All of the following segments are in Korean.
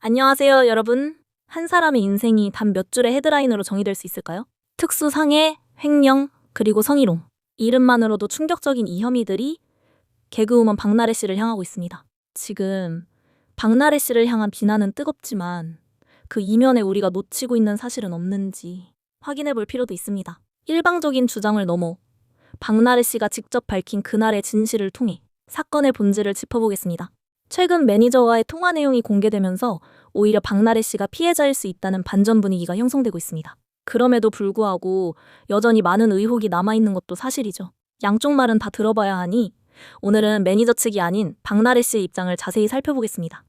안녕하세요, 여러분. 한 사람의 인생이 단 몇 줄의 헤드라인으로 정의될 수 있을까요? 특수상해, 횡령, 그리고 성희롱. 이름만으로도 충격적인 이 혐의들이 개그우먼 박나래 씨를 향하고 있습니다. 지금 박나래 씨를 향한 비난은 뜨겁지만 그 이면에 우리가 놓치고 있는 사실은 없는지 확인해 볼 필요도 있습니다. 일방적인 주장을 넘어 박나래 씨가 직접 밝힌 그날의 진실을 통해 사건의 본질을 짚어보겠습니다. 최근 매니저와의 통화 내용이 공개되면서 오히려 박나래 씨가 피해자일 수 있다는 반전 분위기가 형성되고 있습니다. 그럼에도 불구하고 여전히 많은 의혹이 남아있는 것도 사실이죠. 양쪽 말은 다 들어봐야 하니 오늘은 매니저 측이 아닌 박나래 씨의 입장을 자세히 살펴보겠습니다.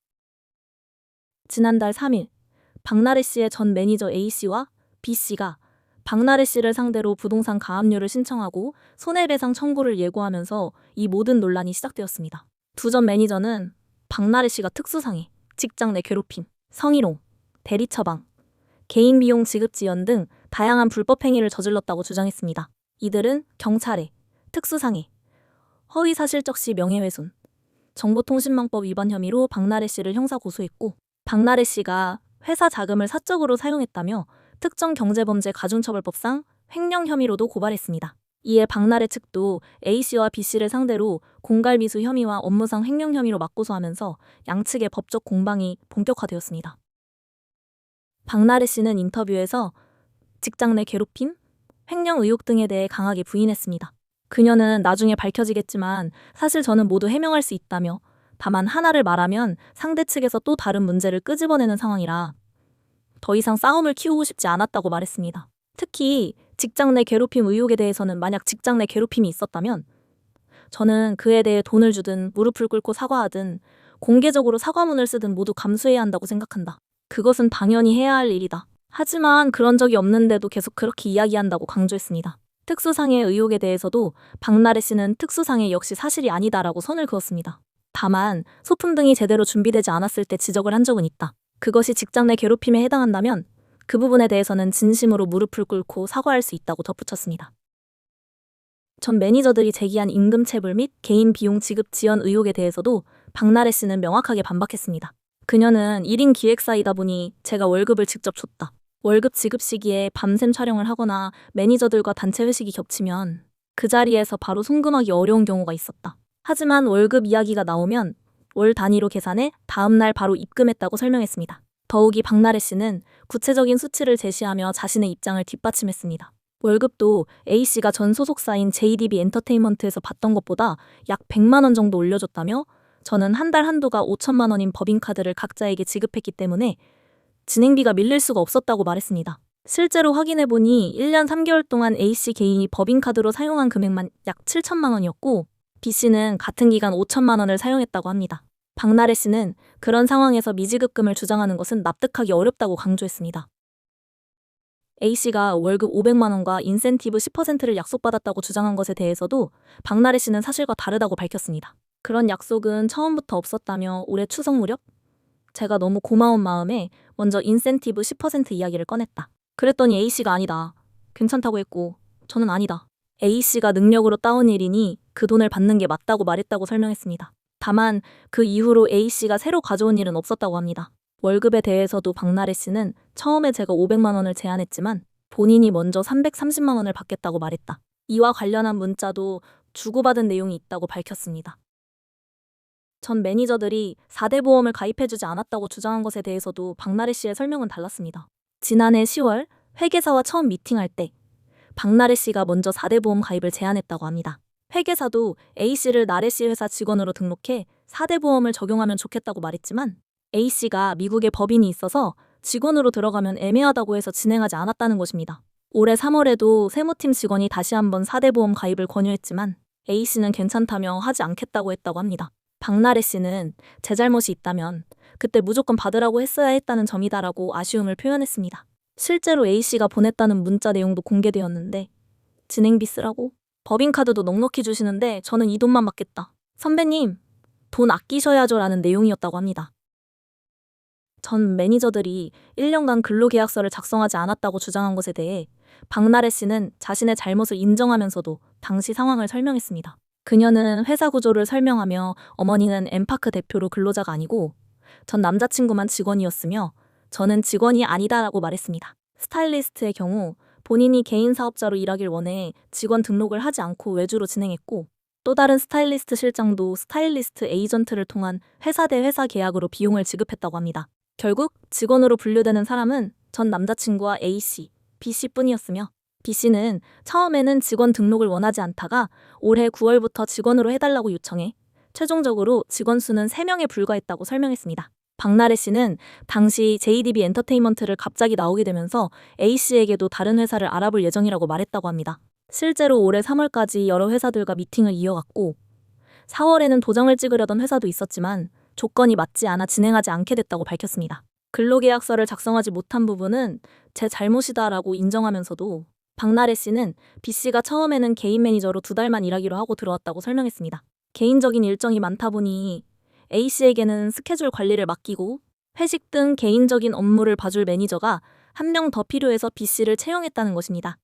지난달 3일, 박나래 씨의 전 매니저 A씨와 B씨가 박나래 씨를 상대로 부동산 가압류를 신청하고 손해배상 청구를 예고하면서 이 모든 논란이 시작되었습니다. 두 전 매니저는 박나래 씨가 특수상해, 직장 내 괴롭힘, 성희롱, 대리 처방, 개인 비용 지급 지연 등 다양한 불법 행위를 저질렀다고 주장했습니다. 이들은 경찰에 특수상해, 허위사실적 시 명예훼손, 정보통신망법 위반 혐의로 박나래 씨를 형사 고소했고, 박나래 씨가 회사 자금을 사적으로 사용했다며 특정경제범죄 가중처벌법상 횡령 혐의로도 고발했습니다. 이에 박나래 측도 A씨와 B씨를 상대로 공갈미수 혐의와 업무상 횡령 혐의로 맞고소하면서 양측의 법적 공방이 본격화되었습니다. 박나래 씨는 인터뷰에서 직장 내 괴롭힘, 횡령 의혹 등에 대해 강하게 부인했습니다. 그녀는 나중에 밝혀지겠지만 사실 저는 모두 해명할 수 있다며 다만 하나를 말하면 상대 측에서 또 다른 문제를 끄집어내는 상황이라 더 이상 싸움을 키우고 싶지 않았다고 말했습니다. 특히 직장 내 괴롭힘 의혹에 대해서는 만약 직장 내 괴롭힘이 있었다면 저는 그에 대해 돈을 주든 무릎을 꿇고 사과하든 공개적으로 사과문을 쓰든 모두 감수해야 한다고 생각한다. 그것은 당연히 해야 할 일이다. 하지만 그런 적이 없는데도 계속 그렇게 이야기한다고 강조했습니다. 특수상해 의혹에 대해서도 박나래 씨는 특수상해 역시 사실이 아니다라고 선을 그었습니다. 다만 소품 등이 제대로 준비되지 않았을 때 지적을 한 적은 있다. 그것이 직장 내 괴롭힘에 해당한다면 그 부분에 대해서는 진심으로 무릎을 꿇고 사과할 수 있다고 덧붙였습니다. 전 매니저들이 제기한 임금체불 및 개인 비용 지급 지연 의혹에 대해서도 박나래 씨는 명확하게 반박했습니다. 그녀는 1인 기획사이다 보니 제가 월급을 직접 줬다. 월급 지급 시기에 밤샘 촬영을 하거나 매니저들과 단체 회식이 겹치면 그 자리에서 바로 송금하기 어려운 경우가 있었다. 하지만 월급 이야기가 나오면 월 단위로 계산해 다음날 바로 입금했다고 설명했습니다. 더욱이 박나래 씨는 구체적인 수치를 제시하며 자신의 입장을 뒷받침했습니다. 월급도 A씨가 전 소속사인 JDB 엔터테인먼트에서 받던 것보다 약 100만 원 정도 올려줬다며 저는 한 달 한도가 5천만 원인 법인카드를 각자에게 지급했기 때문에 진행비가 밀릴 수가 없었다고 말했습니다. 실제로 확인해보니 1년 3개월 동안 A씨 개인이 법인카드로 사용한 금액만 약 7천만 원이었고 B씨는 같은 기간 5천만 원을 사용했다고 합니다. 박나래 씨는 그런 상황에서 미지급금을 주장하는 것은 납득하기 어렵다고 강조했습니다. A씨가 월급 500만 원과 인센티브 10%를 약속받았다고 주장한 것에 대해서도 박나래 씨는 사실과 다르다고 밝혔습니다. 그런 약속은 처음부터 없었다며 올해 추석 무렵 제가 너무 고마운 마음에 먼저 인센티브 10% 이야기를 꺼냈다. 그랬더니 A씨가 아니다. 괜찮다고 했고 저는 아니다. A씨가 능력으로 따온 일이니 그 돈을 받는 게 맞다고 말했다고 설명했습니다. 다만 그 이후로 A씨가 새로 가져온 일은 없었다고 합니다. 월급에 대해서도 박나래 씨는 처음에 제가 500만 원을 제안했지만 본인이 먼저 330만 원을 받겠다고 말했다. 이와 관련한 문자도 주고받은 내용이 있다고 밝혔습니다. 전 매니저들이 4대 보험을 가입해주지 않았다고 주장한 것에 대해서도 박나래 씨의 설명은 달랐습니다. 지난해 10월 회계사와 처음 미팅할 때 박나래 씨가 먼저 4대 보험 가입을 제안했다고 합니다. 회계사도 A씨를 나래 씨 회사 직원으로 등록해 4대 보험을 적용하면 좋겠다고 말했지만 A씨가 미국에 법인이 있어서 직원으로 들어가면 애매하다고 해서 진행하지 않았다는 것입니다. 올해 3월에도 세무팀 직원이 다시 한번 4대 보험 가입을 권유했지만 A씨는 괜찮다며 하지 않겠다고 했다고 합니다. 박나래 씨는 제 잘못이 있다면 그때 무조건 받으라고 했어야 했다는 점이다라고 아쉬움을 표현했습니다. 실제로 A씨가 보냈다는 문자 내용도 공개되었는데 진행비 쓰라고? 법인카드도 넉넉히 주시는데 저는 이 돈만 받겠다. 선배님, 돈 아끼셔야죠 라는 내용이었다고 합니다. 전 매니저들이 1년간 근로계약서를 작성하지 않았다고 주장한 것에 대해 박나래 씨는 자신의 잘못을 인정하면서도 당시 상황을 설명했습니다. 그녀는 회사 구조를 설명하며 어머니는 엠파크 대표로 근로자가 아니고 전 남자친구만 직원이었으며 저는 직원이 아니다라고 말했습니다. 스타일리스트의 경우 본인이 개인 사업자로 일하길 원해 직원 등록을 하지 않고 외주로 진행했고, 또 다른 스타일리스트 실장도 스타일리스트 에이전트를 통한 회사 대 회사 계약으로 비용을 지급했다고 합니다. 결국 직원으로 분류되는 사람은 전 남자친구와 A씨, B씨 뿐이었으며, B씨는 처음에는 직원 등록을 원하지 않다가 올해 9월부터 직원으로 해달라고 요청해 최종적으로 직원 수는 3명에 불과했다고 설명했습니다. 박나래 씨는 당시 JDB 엔터테인먼트를 갑자기 나오게 되면서 A씨에게도 다른 회사를 알아볼 예정이라고 말했다고 합니다. 실제로 올해 3월까지 여러 회사들과 미팅을 이어갔고 4월에는 도장을 찍으려던 회사도 있었지만 조건이 맞지 않아 진행하지 않게 됐다고 밝혔습니다. 근로계약서를 작성하지 못한 부분은 제 잘못이다라고 인정하면서도 박나래 씨는 B씨가 처음에는 개인 매니저로 2달만 일하기로 하고 들어왔다고 설명했습니다. 개인적인 일정이 많다 보니 A씨에게는 스케줄 관리를 맡기고 회식 등 개인적인 업무를 봐줄 매니저가 1명 더 필요해서 B씨를 채용했다는 것입니다.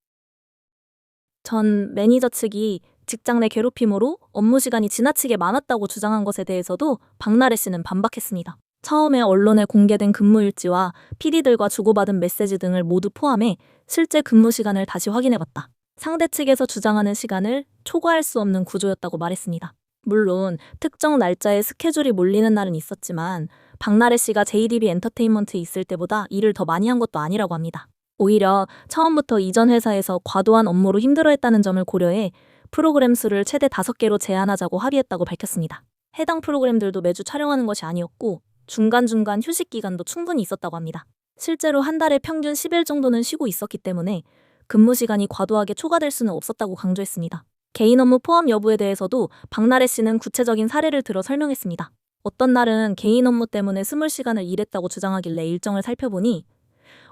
전 매니저 측이 직장 내 괴롭힘으로 업무 시간이 지나치게 많았다고 주장한 것에 대해서도 박나래 씨는 반박했습니다. 처음에 언론에 공개된 근무 일지와 PD들과 주고받은 메시지 등을 모두 포함해 실제 근무 시간을 다시 확인해봤다. 상대 측에서 주장하는 시간을 초과할 수 없는 구조였다고 말했습니다. 물론 특정 날짜에 스케줄이 몰리는 날은 있었지만 박나래 씨가 JDB 엔터테인먼트에 있을 때보다 일을 더 많이 한 것도 아니라고 합니다. 오히려 처음부터 이전 회사에서 과도한 업무로 힘들어했다는 점을 고려해 프로그램 수를 최대 5개로 제한하자고 합의했다고 밝혔습니다. 해당 프로그램들도 매주 촬영하는 것이 아니었고 중간중간 휴식 기간도 충분히 있었다고 합니다. 실제로 한 달에 평균 10일 정도는 쉬고 있었기 때문에 근무 시간이 과도하게 초과될 수는 없었다고 강조했습니다. 개인 업무 포함 여부에 대해서도 박나래 씨는 구체적인 사례를 들어 설명했습니다. 어떤 날은 개인 업무 때문에 20시간을 일했다고 주장하길래 일정을 살펴보니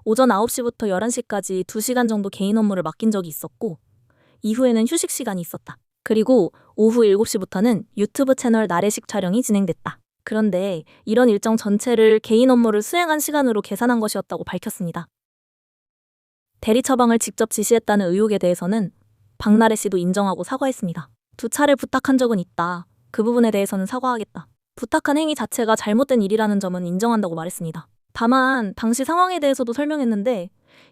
오전 9시부터 11시까지 2시간 정도 개인 업무를 맡긴 적이 있었고 이후에는 휴식 시간이 있었다. 그리고 오후 7시부터는 유튜브 채널 나래식 촬영이 진행됐다. 그런데 이런 일정 전체를 개인 업무를 수행한 시간으로 계산한 것이었다고 밝혔습니다. 대리 처방을 직접 지시했다는 의혹에 대해서는 박나래 씨도 인정하고 사과했습니다. 2차례 부탁한 적은 있다. 그 부분에 대해서는 사과하겠다. 부탁한 행위 자체가 잘못된 일이라는 점은 인정한다고 말했습니다. 다만 당시 상황에 대해서도 설명했는데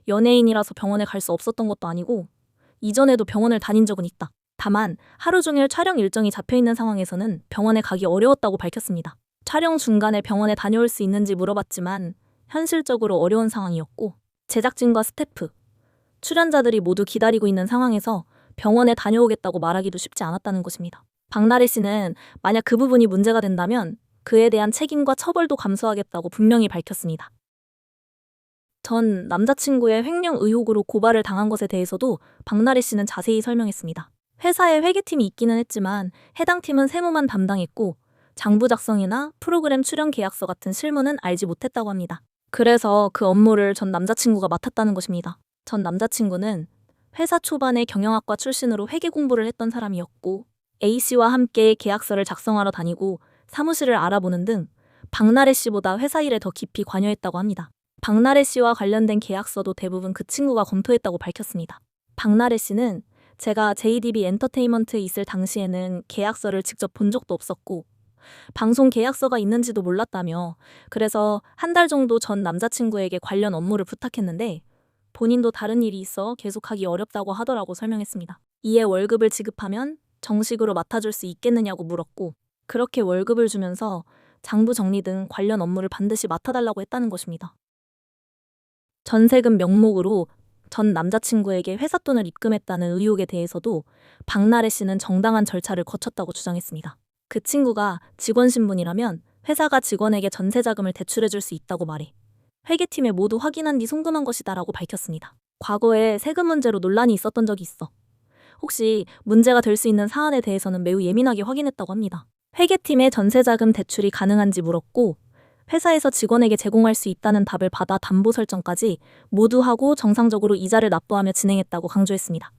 연예인이라서 병원에 갈 수 없었던 것도 아니고 이전에도 병원을 다닌 적은 있다. 다만 하루 종일 촬영 일정이 잡혀있는 상황에서는 병원에 가기 어려웠다고 밝혔습니다. 촬영 중간에 병원에 다녀올 수 있는지 물어봤지만 현실적으로 어려운 상황이었고 제작진과 스태프, 출연자들이 모두 기다리고 있는 상황에서 병원에 다녀오겠다고 말하기도 쉽지 않았다는 것입니다. 박나래 씨는 만약 그 부분이 문제가 된다면 그에 대한 책임과 처벌도 감수하겠다고 분명히 밝혔습니다. 전 남자친구의 횡령 의혹으로 고발을 당한 것에 대해서도 박나래 씨는 자세히 설명했습니다. 회사에 회계팀이 있기는 했지만 해당 팀은 세무만 담당했고 장부 작성이나 프로그램 출연 계약서 같은 실무는 알지 못했다고 합니다. 그래서 그 업무를 전 남자친구가 맡았다는 것입니다. 전 남자친구는 회사 초반에 경영학과 출신으로 회계 공부를 했던 사람이었고 A씨와 함께 계약서를 작성하러 다니고 사무실을 알아보는 등 박나래 씨보다 회사 일에 더 깊이 관여했다고 합니다. 박나래 씨와 관련된 계약서도 대부분 그 친구가 검토했다고 밝혔습니다. 박나래 씨는 제가 JDB 엔터테인먼트에 있을 당시에는 계약서를 직접 본 적도 없었고 방송 계약서가 있는지도 몰랐다며 그래서 한 달 정도 전 남자친구에게 관련 업무를 부탁했는데 본인도 다른 일이 있어 계속하기 어렵다고 하더라고 설명했습니다. 이에 월급을 지급하면 정식으로 맡아줄 수 있겠느냐고 물었고 그렇게 월급을 주면서 장부 정리 등 관련 업무를 반드시 맡아달라고 했다는 것입니다. 전세금 명목으로 전 남자친구에게 회사 돈을 입금했다는 의혹에 대해서도 박나래 씨는 정당한 절차를 거쳤다고 주장했습니다. 그 친구가 직원 신분이라면 회사가 직원에게 전세자금을 대출해줄 수 있다고 말해 회계팀에 모두 확인한 뒤 송금한 것이다라고 밝혔습니다. 과거에 세금 문제로 논란이 있었던 적이 있어 혹시 문제가 될 수 있는 사안에 대해서는 매우 예민하게 확인했다고 합니다. 회계팀에 전세자금 대출이 가능한지 물었고 회사에서 직원에게 제공할 수 있다는 답을 받아 담보 설정까지 모두 하고 정상적으로 이자를 납부하며 진행했다고 강조했습니다.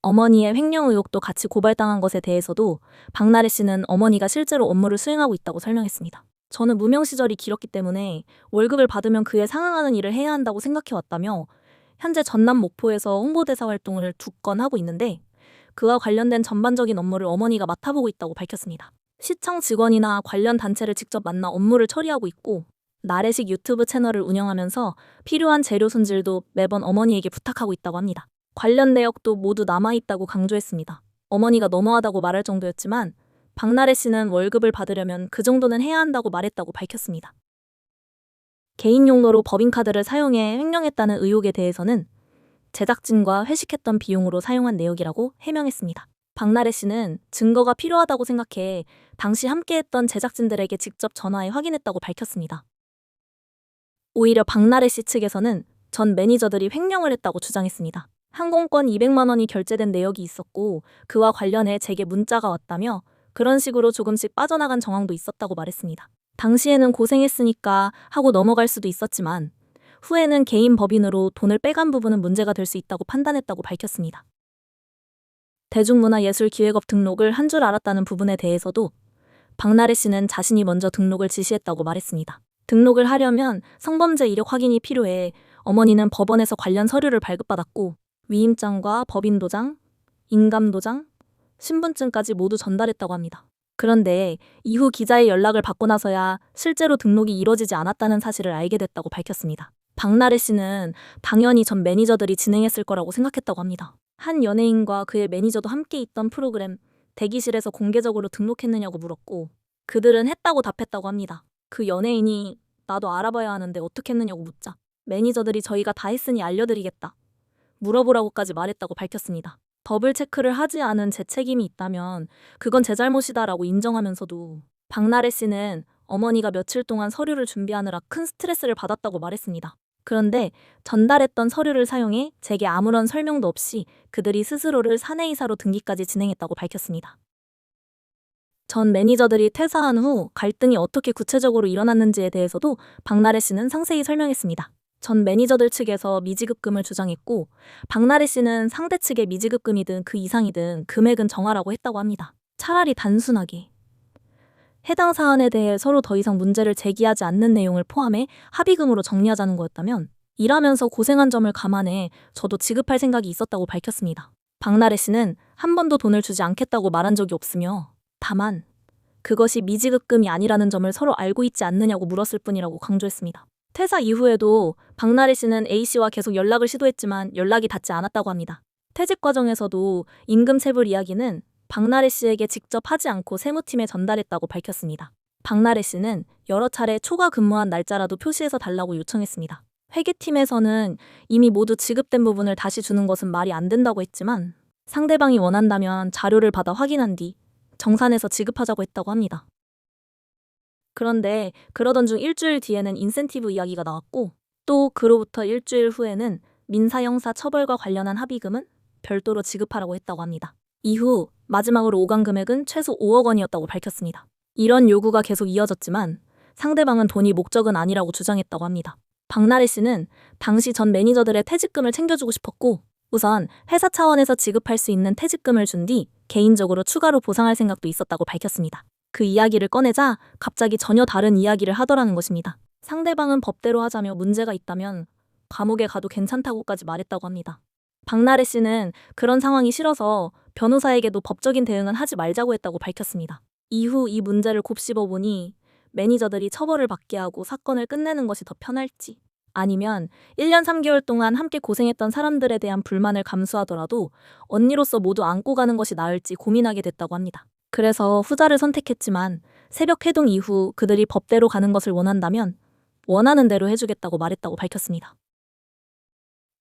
어머니의 횡령 의혹도 같이 고발당한 것에 대해서도 박나래 씨는 어머니가 실제로 업무를 수행하고 있다고 설명했습니다. 저는 무명 시절이 길었기 때문에 월급을 받으면 그에 상응하는 일을 해야 한다고 생각해왔다며 현재 전남 목포에서 홍보대사 활동을 2건 하고 있는데 그와 관련된 전반적인 업무를 어머니가 맡아보고 있다고 밝혔습니다. 시청 직원이나 관련 단체를 직접 만나 업무를 처리하고 있고 나래식 유튜브 채널을 운영하면서 필요한 재료 손질도 매번 어머니에게 부탁하고 있다고 합니다. 관련 내역도 모두 남아있다고 강조했습니다. 어머니가 너무하다고 말할 정도였지만 박나래 씨는 월급을 받으려면 그 정도는 해야 한다고 말했다고 밝혔습니다. 개인 용도로 법인카드를 사용해 횡령했다는 의혹에 대해서는 제작진과 회식했던 비용으로 사용한 내역이라고 해명했습니다. 박나래 씨는 증거가 필요하다고 생각해 당시 함께했던 제작진들에게 직접 전화해 확인했다고 밝혔습니다. 오히려 박나래 씨 측에서는 전 매니저들이 횡령을 했다고 주장했습니다. 항공권 200만 원이 결제된 내역이 있었고 그와 관련해 제게 문자가 왔다며 그런 식으로 조금씩 빠져나간 정황도 있었다고 말했습니다. 당시에는 고생했으니까 하고 넘어갈 수도 있었지만 후에는 개인 법인으로 돈을 빼간 부분은 문제가 될 수 있다고 판단했다고 밝혔습니다. 대중문화예술기획업 등록을 한 줄 알았다는 부분에 대해서도 박나래 씨는 자신이 먼저 등록을 지시했다고 말했습니다. 등록을 하려면 성범죄 이력 확인이 필요해 어머니는 법원에서 관련 서류를 발급받았고 위임장과 법인도장, 인감도장, 신분증까지 모두 전달했다고 합니다. 그런데 이후 기자의 연락을 받고 나서야 실제로 등록이 이뤄지지 않았다는 사실을 알게 됐다고 밝혔습니다. 박나래 씨는 당연히 전 매니저들이 진행했을 거라고 생각했다고 합니다. 한 연예인과 그의 매니저도 함께 있던 프로그램 대기실에서 공개적으로 등록했느냐고 물었고 그들은 했다고 답했다고 합니다. 그 연예인이 나도 알아봐야 하는데 어떻게 했느냐고 묻자 매니저들이 저희가 다 했으니 알려드리겠다. 물어보라고까지 말했다고 밝혔습니다. 더블 체크를 하지 않은 제 책임이 있다면 그건 제 잘못이다라고 인정하면서도 박나래 씨는 어머니가 며칠 동안 서류를 준비하느라 큰 스트레스를 받았다고 말했습니다. 그런데 전달했던 서류를 사용해 제게 아무런 설명도 없이 그들이 스스로를 사내이사로 등기까지 진행했다고 밝혔습니다. 전 매니저들이 퇴사한 후 갈등이 어떻게 구체적으로 일어났는지에 대해서도 박나래 씨는 상세히 설명했습니다. 전 매니저들 측에서 미지급금을 주장했고 박나래 씨는 상대 측의 미지급금이든 그 이상이든 금액은 정하라고 했다고 합니다. 차라리 단순하게 해당 사안에 대해 서로 더 이상 문제를 제기하지 않는 내용을 포함해 합의금으로 정리하자는 거였다면 일하면서 고생한 점을 감안해 저도 지급할 생각이 있었다고 밝혔습니다. 박나래 씨는 한 번도 돈을 주지 않겠다고 말한 적이 없으며 다만 그것이 미지급금이 아니라는 점을 서로 알고 있지 않느냐고 물었을 뿐이라고 강조했습니다. 퇴사 이후에도 박나래 씨는 A씨와 계속 연락을 시도했지만 연락이 닿지 않았다고 합니다. 퇴직 과정에서도 임금 체불 이야기는 박나래 씨에게 직접 하지 않고 세무팀에 전달했다고 밝혔습니다. 박나래 씨는 여러 차례 초과 근무한 날짜라도 표시해서 달라고 요청했습니다. 회계팀에서는 이미 모두 지급된 부분을 다시 주는 것은 말이 안 된다고 했지만 상대방이 원한다면 자료를 받아 확인한 뒤 정산해서 지급하자고 했다고 합니다. 그런데 그러던 중 일주일 뒤에는 인센티브 이야기가 나왔고 또 그로부터 일주일 후에는 민사형사 처벌과 관련한 합의금은 별도로 지급하라고 했다고 합니다. 이후 마지막으로 오간 금액은 최소 5억 원이었다고 밝혔습니다. 이런 요구가 계속 이어졌지만 상대방은 돈이 목적은 아니라고 주장했다고 합니다. 박나래 씨는 당시 전 매니저들의 퇴직금을 챙겨주고 싶었고 우선 회사 차원에서 지급할 수 있는 퇴직금을 준 뒤 개인적으로 추가로 보상할 생각도 있었다고 밝혔습니다. 그 이야기를 꺼내자 갑자기 전혀 다른 이야기를 하더라는 것입니다. 상대방은 법대로 하자며 문제가 있다면 감옥에 가도 괜찮다고까지 말했다고 합니다. 박나래 씨는 그런 상황이 싫어서 변호사에게도 법적인 대응은 하지 말자고 했다고 밝혔습니다. 이후 이 문제를 곱씹어보니 매니저들이 처벌을 받게 하고 사건을 끝내는 것이 더 편할지 아니면 1년 3개월 동안 함께 고생했던 사람들에 대한 불만을 감수하더라도 언니로서 모두 안고 가는 것이 나을지 고민하게 됐다고 합니다. 그래서 후자를 선택했지만 새벽 회동 이후 그들이 법대로 가는 것을 원한다면 원하는 대로 해주겠다고 말했다고 밝혔습니다.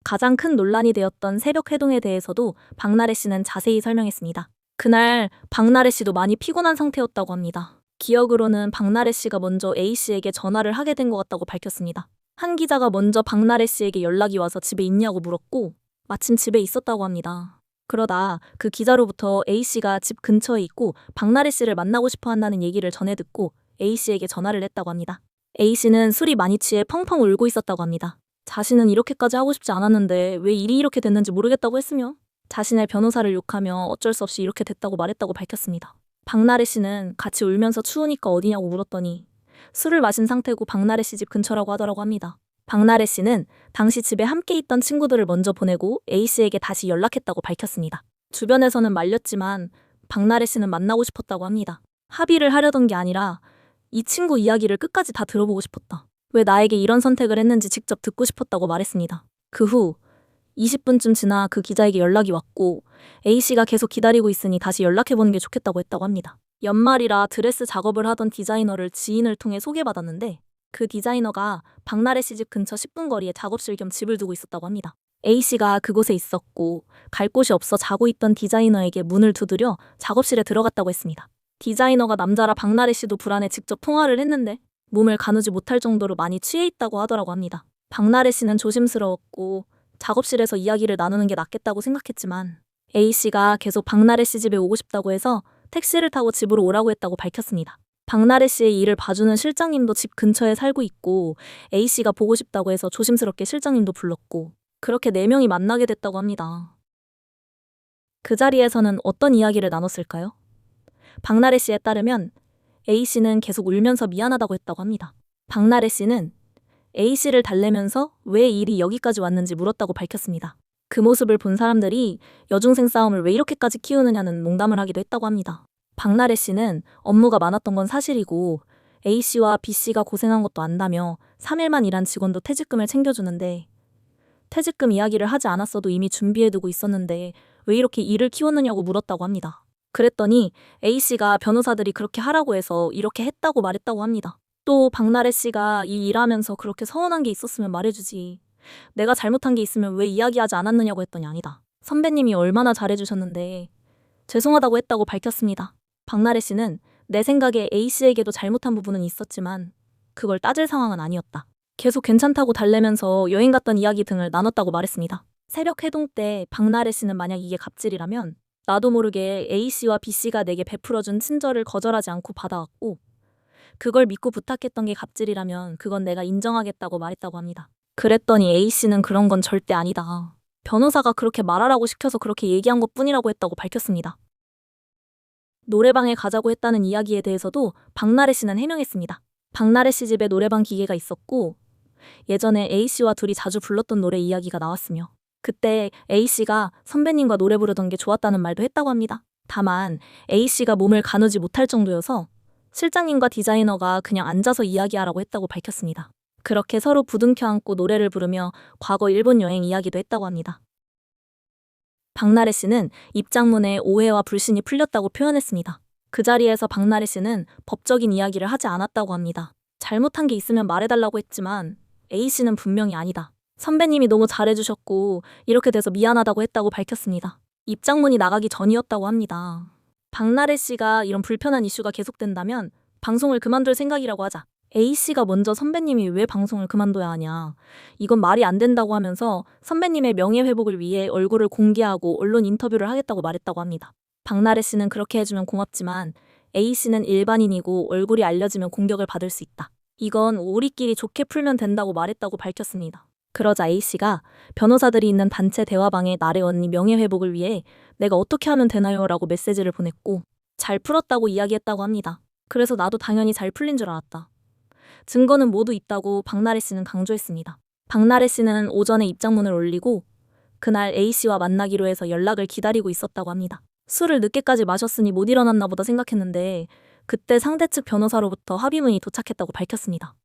가장 큰 논란이 되었던 새벽 회동에 대해서도 박나래 씨는 자세히 설명했습니다. 그날 박나래 씨도 많이 피곤한 상태였다고 합니다. 기억으로는 박나래 씨가 먼저 A씨에게 전화를 하게 된 것 같다고 밝혔습니다. 한 기자가 먼저 박나래 씨에게 연락이 와서 집에 있냐고 물었고 마침 집에 있었다고 합니다. 그러다 그 기자로부터 A씨가 집 근처에 있고 박나래 씨를 만나고 싶어 한다는 얘기를 전해 듣고 A씨에게 전화를 했다고 합니다. A씨는 술이 많이 취해 펑펑 울고 있었다고 합니다. 자신은 이렇게까지 하고 싶지 않았는데 왜 일이 이렇게 됐는지 모르겠다고 했으며 자신의 변호사를 욕하며 어쩔 수 없이 이렇게 됐다고 말했다고 밝혔습니다. 박나래 씨는 같이 울면서 추우니까 어디냐고 물었더니 술을 마신 상태고 박나래 씨 집 근처라고 하더라고 합니다. 박나래 씨는 당시 집에 함께 있던 친구들을 먼저 보내고 A씨에게 다시 연락했다고 밝혔습니다. 주변에서는 말렸지만 박나래 씨는 만나고 싶었다고 합니다. 합의를 하려던 게 아니라 이 친구 이야기를 끝까지 다 들어보고 싶었다. 왜 나에게 이런 선택을 했는지 직접 듣고 싶었다고 말했습니다. 그 후 20분쯤 지나 그 기자에게 연락이 왔고 A씨가 계속 기다리고 있으니 다시 연락해보는 게 좋겠다고 했다고 합니다. 연말이라 드레스 작업을 하던 디자이너를 지인을 통해 소개받았는데 그 디자이너가 박나래 씨 집 근처 10분 거리에 작업실 겸 집을 두고 있었다고 합니다. A씨가 그곳에 있었고 갈 곳이 없어 자고 있던 디자이너에게 문을 두드려 작업실에 들어갔다고 했습니다. 디자이너가 남자라 박나래 씨도 불안해 직접 통화를 했는데 몸을 가누지 못할 정도로 많이 취해 있다고 하더라고 합니다. 박나래 씨는 조심스러웠고 작업실에서 이야기를 나누는 게 낫겠다고 생각했지만 A씨가 계속 박나래 씨 집에 오고 싶다고 해서 택시를 타고 집으로 오라고 했다고 밝혔습니다. 박나래 씨의 일을 봐주는 실장님도 집 근처에 살고 있고 A씨가 보고 싶다고 해서 조심스럽게 실장님도 불렀고 그렇게 4명이 만나게 됐다고 합니다. 그 자리에서는 어떤 이야기를 나눴을까요? 박나래 씨에 따르면 A씨는 계속 울면서 미안하다고 했다고 합니다. 박나래 씨는 A씨를 달래면서 왜 일이 여기까지 왔는지 물었다고 밝혔습니다. 그 모습을 본 사람들이 여중생 싸움을 왜 이렇게까지 키우느냐는 농담을 하기도 했다고 합니다. 박나래 씨는 업무가 많았던 건 사실이고 A씨와 B씨가 고생한 것도 안다며 3일만 일한 직원도 퇴직금을 챙겨주는데 퇴직금 이야기를 하지 않았어도 이미 준비해두고 있었는데 왜 이렇게 일을 키웠느냐고 물었다고 합니다. 그랬더니 A씨가 변호사들이 그렇게 하라고 해서 이렇게 했다고 말했다고 합니다. 또 박나래 씨가 이 일하면서 그렇게 서운한 게 있었으면 말해주지. 내가 잘못한 게 있으면 왜 이야기하지 않았느냐고 했더니 아니다. 선배님이 얼마나 잘해주셨는데 죄송하다고 했다고 밝혔습니다. 박나래 씨는 내 생각에 A씨에게도 잘못한 부분은 있었지만 그걸 따질 상황은 아니었다. 계속 괜찮다고 달래면서 여행 갔던 이야기 등을 나눴다고 말했습니다. 새벽 회동 때 박나래 씨는 만약 이게 갑질이라면 나도 모르게 A씨와 B씨가 내게 베풀어준 친절을 거절하지 않고 받아왔고 그걸 믿고 부탁했던 게 갑질이라면 그건 내가 인정하겠다고 말했다고 합니다. 그랬더니 A씨는 그런 건 절대 아니다. 변호사가 그렇게 말하라고 시켜서 그렇게 얘기한 것뿐이라고 했다고 밝혔습니다. 노래방에 가자고 했다는 이야기에 대해서도 박나래 씨는 해명했습니다. 박나래 씨 집에 노래방 기계가 있었고 예전에 A씨와 둘이 자주 불렀던 노래 이야기가 나왔으며 그때 A씨가 선배님과 노래 부르던 게 좋았다는 말도 했다고 합니다. 다만 A씨가 몸을 가누지 못할 정도여서 실장님과 디자이너가 그냥 앉아서 이야기하라고 했다고 밝혔습니다. 그렇게 서로 부둥켜 안고 노래를 부르며 과거 일본 여행 이야기도 했다고 합니다. 박나래 씨는 입장문에 오해와 불신이 풀렸다고 표현했습니다. 그 자리에서 박나래 씨는 법적인 이야기를 하지 않았다고 합니다. 잘못한 게 있으면 말해달라고 했지만 A씨는 분명히 아니다. 선배님이 너무 잘해주셨고 이렇게 돼서 미안하다고 했다고 밝혔습니다. 입장문이 나가기 전이었다고 합니다. 박나래 씨가 이런 불편한 이슈가 계속된다면 방송을 그만둘 생각이라고 하자 A씨가 먼저 선배님이 왜 방송을 그만둬야 하냐. 이건 말이 안 된다고 하면서 선배님의 명예회복을 위해 얼굴을 공개하고 언론 인터뷰를 하겠다고 말했다고 합니다. 박나래 씨는 그렇게 해주면 고맙지만 A씨는 일반인이고 얼굴이 알려지면 공격을 받을 수 있다. 이건 우리끼리 좋게 풀면 된다고 말했다고 밝혔습니다. 그러자 A씨가 변호사들이 있는 단체 대화방에 나래 언니 명예회복을 위해 내가 어떻게 하면 되나요? 라고 메시지를 보냈고 잘 풀었다고 이야기했다고 합니다. 그래서 나도 당연히 잘 풀린 줄 알았다. 증거는 모두 있다고 박나래 씨는 강조했습니다. 박나래 씨는 오전에 입장문을 올리고 그날 A씨와 만나기로 해서 연락을 기다리고 있었다고 합니다. 술을 늦게까지 마셨으니 못 일어났나 보다 생각했는데 그때 상대 측 변호사로부터 합의문이 도착했다고 밝혔습니다.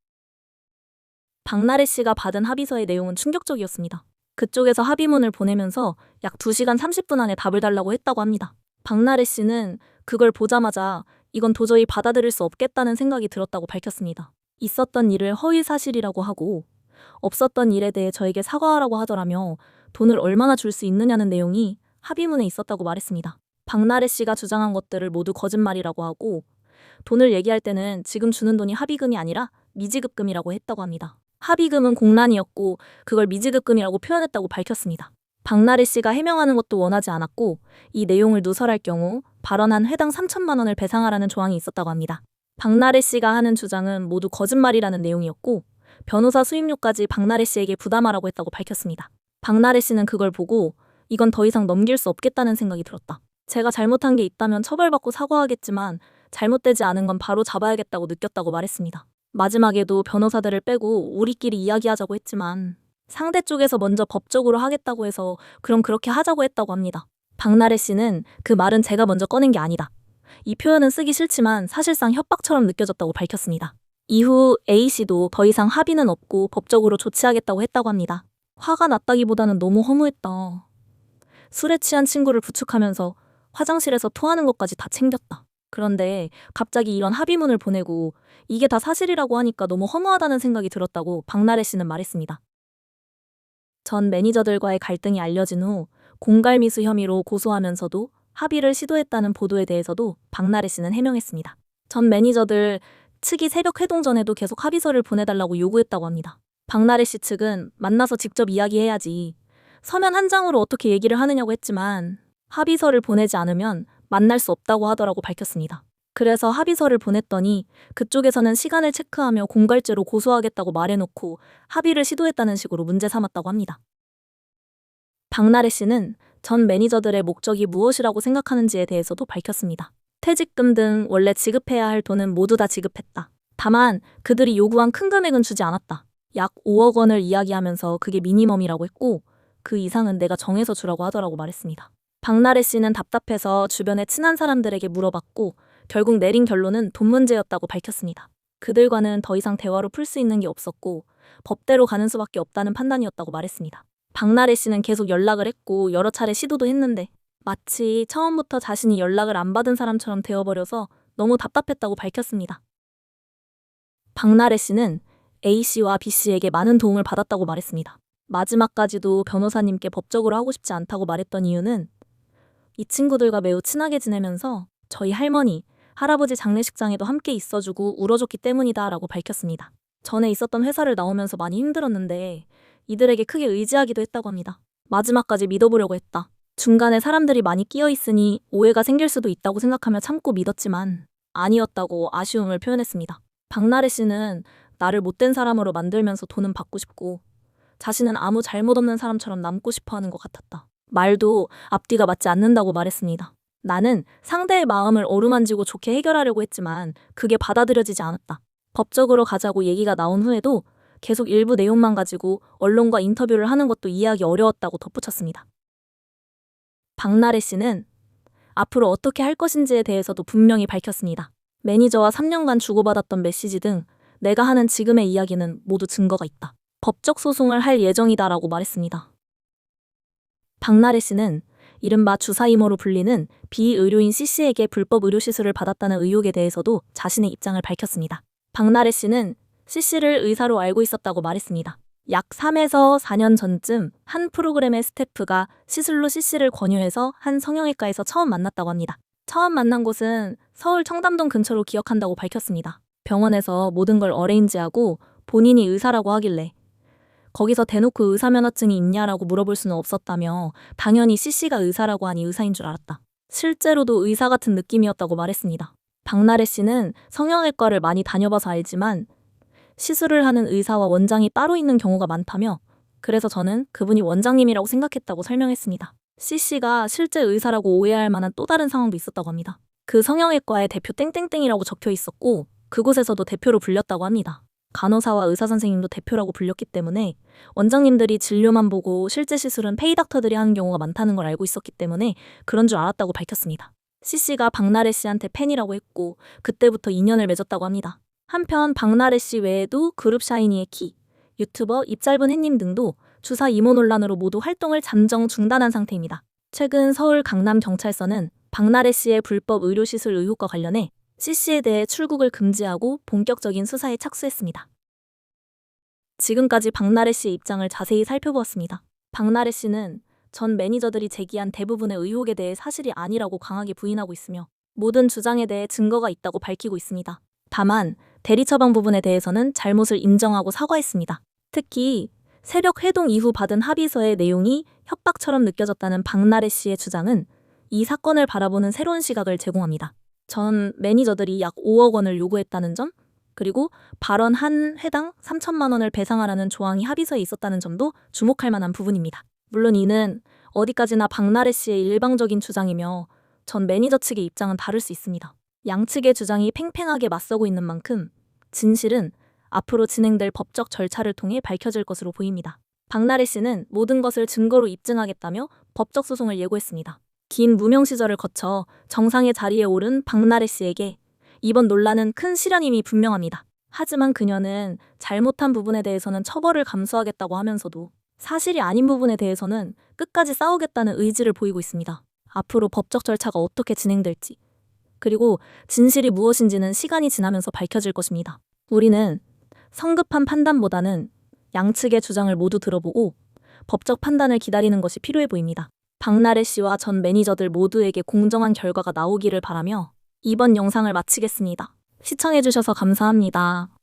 박나래 씨가 받은 합의서의 내용은 충격적이었습니다. 그쪽에서 합의문을 보내면서 약 2시간 30분 안에 답을 달라고 했다고 합니다. 박나래 씨는 그걸 보자마자 이건 도저히 받아들일 수 없겠다는 생각이 들었다고 밝혔습니다. 있었던 일을 허위 사실이라고 하고 없었던 일에 대해 저에게 사과하라고 하더라며 돈을 얼마나 줄 수 있느냐는 내용이 합의문에 있었다고 말했습니다. 박나래 씨가 주장한 것들을 모두 거짓말이라고 하고 돈을 얘기할 때는 지금 주는 돈이 합의금이 아니라 미지급금이라고 했다고 합니다. 합의금은 공란이었고 그걸 미지급금이라고 표현했다고 밝혔습니다. 박나래 씨가 해명하는 것도 원하지 않았고 이 내용을 누설할 경우 발언한 회당 3천만 원을 배상하라는 조항이 있었다고 합니다. 박나래 씨가 하는 주장은 모두 거짓말이라는 내용이었고 변호사 수임료까지 박나래 씨에게 부담하라고 했다고 밝혔습니다. 박나래 씨는 그걸 보고 이건 더 이상 넘길 수 없겠다는 생각이 들었다. 제가 잘못한 게 있다면 처벌받고 사과하겠지만 잘못되지 않은 건 바로 잡아야겠다고 느꼈다고 말했습니다. 마지막에도 변호사들을 빼고 우리끼리 이야기하자고 했지만 상대 쪽에서 먼저 법적으로 하겠다고 해서 그럼 그렇게 하자고 했다고 합니다. 박나래 씨는 그 말은 제가 먼저 꺼낸 게 아니다. 이 표현은 쓰기 싫지만 사실상 협박처럼 느껴졌다고 밝혔습니다. 이후 A씨도 더 이상 합의는 없고 법적으로 조치하겠다고 했다고 합니다. 화가 났다기보다는 너무 허무했다. 술에 취한 친구를 부축하면서 화장실에서 토하는 것까지 다 챙겼다. 그런데 갑자기 이런 합의문을 보내고 이게 다 사실이라고 하니까 너무 허무하다는 생각이 들었다고 박나래 씨는 말했습니다. 전 매니저들과의 갈등이 알려진 후 공갈미수 혐의로 고소하면서도 합의를 시도했다는 보도에 대해서도 박나래 씨는 해명했습니다. 전 매니저들 측이 새벽 회동 전에도 계속 합의서를 보내달라고 요구했다고 합니다. 박나래 씨 측은 만나서 직접 이야기해야지 서면 한 장으로 어떻게 얘기를 하느냐고 했지만 합의서를 보내지 않으면 만날 수 없다고 하더라고 밝혔습니다. 그래서 합의서를 보냈더니 그쪽에서는 시간을 체크하며 공갈죄로 고소하겠다고 말해놓고 합의를 시도했다는 식으로 문제 삼았다고 합니다. 박나래 씨는 전 매니저들의 목적이 무엇이라고 생각하는지에 대해서도 밝혔습니다. 퇴직금 등 원래 지급해야 할 돈은 모두 다 지급했다. 다만 그들이 요구한 큰 금액은 주지 않았다. 약 5억 원을 이야기하면서 그게 미니멈이라고 했고 그 이상은 내가 정해서 주라고 하더라고 말했습니다. 박나래 씨는 답답해서 주변에 친한 사람들에게 물어봤고 결국 내린 결론은 돈 문제였다고 밝혔습니다. 그들과는 더 이상 대화로 풀 수 있는 게 없었고 법대로 가는 수밖에 없다는 판단이었다고 말했습니다. 박나래 씨는 계속 연락을 했고 여러 차례 시도도 했는데 마치 처음부터 자신이 연락을 안 받은 사람처럼 되어버려서 너무 답답했다고 밝혔습니다. 박나래 씨는 A씨와 B씨에게 많은 도움을 받았다고 말했습니다. 마지막까지도 변호사님께 법적으로 하고 싶지 않다고 말했던 이유는 이 친구들과 매우 친하게 지내면서 저희 할머니, 할아버지 장례식장에도 함께 있어주고 울어줬기 때문이다 라고 밝혔습니다. 전에 있었던 회사를 나오면서 많이 힘들었는데 이들에게 크게 의지하기도 했다고 합니다. 마지막까지 믿어보려고 했다. 중간에 사람들이 많이 끼어 있으니 오해가 생길 수도 있다고 생각하며 참고 믿었지만 아니었다고 아쉬움을 표현했습니다. 박나래 씨는 나를 못된 사람으로 만들면서 돈은 받고 싶고 자신은 아무 잘못 없는 사람처럼 남고 싶어 하는 것 같았다. 말도 앞뒤가 맞지 않는다고 말했습니다. 나는 상대의 마음을 어루만지고 좋게 해결하려고 했지만 그게 받아들여지지 않았다. 법적으로 가자고 얘기가 나온 후에도 계속 일부 내용만 가지고 언론과 인터뷰를 하는 것도 이해하기 어려웠다고 덧붙였습니다. 박나래 씨는 앞으로 어떻게 할 것인지에 대해서도 분명히 밝혔습니다. 매니저와 3년간 주고받았던 메시지 등 내가 하는 지금의 이야기는 모두 증거가 있다. 법적 소송을 할 예정이다라고 말했습니다. 박나래 씨는 이른바 주사 이모로 불리는 비의료인 C씨에게 불법 의료 시술을 받았다는 의혹에 대해서도 자신의 입장을 밝혔습니다. 박나래 씨는 C씨를 의사로 알고 있었다고 말했습니다. 약 3에서 4년 전쯤 한 프로그램의 스태프가 시술로 C씨를 권유해서 한 성형외과에서 처음 만났다고 합니다. 처음 만난 곳은 서울 청담동 근처로 기억한다고 밝혔습니다. 병원에서 모든 걸 어레인지하고 본인이 의사라고 하길래 거기서 대놓고 의사 면허증이 있냐라고 물어볼 수는 없었다며 당연히 C씨가 의사라고 하니 의사인 줄 알았다. 실제로도 의사 같은 느낌이었다고 말했습니다. 박나래 씨는 성형외과를 많이 다녀봐서 알지만 시술을 하는 의사와 원장이 따로 있는 경우가 많다며 그래서 저는 그분이 원장님이라고 생각했다고 설명했습니다. C씨가 실제 의사라고 오해할 만한 또 다른 상황도 있었다고 합니다. 그 성형외과에 대표 땡땡땡이라고 적혀 있었고 그곳에서도 대표로 불렸다고 합니다. 간호사와 의사선생님도 대표라고 불렸기 때문에 원장님들이 진료만 보고 실제 시술은 페이닥터들이 하는 경우가 많다는 걸 알고 있었기 때문에 그런 줄 알았다고 밝혔습니다. C씨가 박나래 씨한테 팬이라고 했고 그때부터 인연을 맺었다고 합니다. 한편 박나래 씨 외에도 그룹 샤이니의 키, 유튜버 입짧은 햇님 등도 주사 이모 논란으로 모두 활동을 잠정 중단한 상태입니다. 최근 서울 강남경찰서는 박나래 씨의 불법 의료시술 의혹과 관련해 C씨에 대해 출국을 금지하고 본격적인 수사에 착수했습니다. 지금까지 박나래 씨의 입장을 자세히 살펴보았습니다. 박나래 씨는 전 매니저들이 제기한 대부분의 의혹에 대해 사실이 아니라고 강하게 부인하고 있으며 모든 주장에 대해 증거가 있다고 밝히고 있습니다. 다만 대리 처방 부분에 대해서는 잘못을 인정하고 사과했습니다. 특히 새벽 회동 이후 받은 합의서의 내용이 협박처럼 느껴졌다는 박나래 씨의 주장은 이 사건을 바라보는 새로운 시각을 제공합니다. 전 매니저들이 약 5억 원을 요구했다는 점, 그리고 발언 한 회당 3천만 원을 배상하라는 조항이 합의서에 있었다는 점도 주목할 만한 부분입니다. 물론 이는 어디까지나 박나래 씨의 일방적인 주장이며 전 매니저 측의 입장은 다를 수 있습니다. 양측의 주장이 팽팽하게 맞서고 있는 만큼 진실은 앞으로 진행될 법적 절차를 통해 밝혀질 것으로 보입니다. 박나래 씨는 모든 것을 증거로 입증하겠다며 법적 소송을 예고했습니다. 긴 무명 시절을 거쳐 정상의 자리에 오른 박나래 씨에게 이번 논란은 큰 시련임이 분명합니다. 하지만 그녀는 잘못한 부분에 대해서는 처벌을 감수하겠다고 하면서도 사실이 아닌 부분에 대해서는 끝까지 싸우겠다는 의지를 보이고 있습니다. 앞으로 법적 절차가 어떻게 진행될지, 그리고 진실이 무엇인지는 시간이 지나면서 밝혀질 것입니다. 우리는 성급한 판단보다는 양측의 주장을 모두 들어보고 법적 판단을 기다리는 것이 필요해 보입니다. 박나래 씨와 전 매니저들 모두에게 공정한 결과가 나오기를 바라며 이번 영상을 마치겠습니다. 시청해주셔서 감사합니다.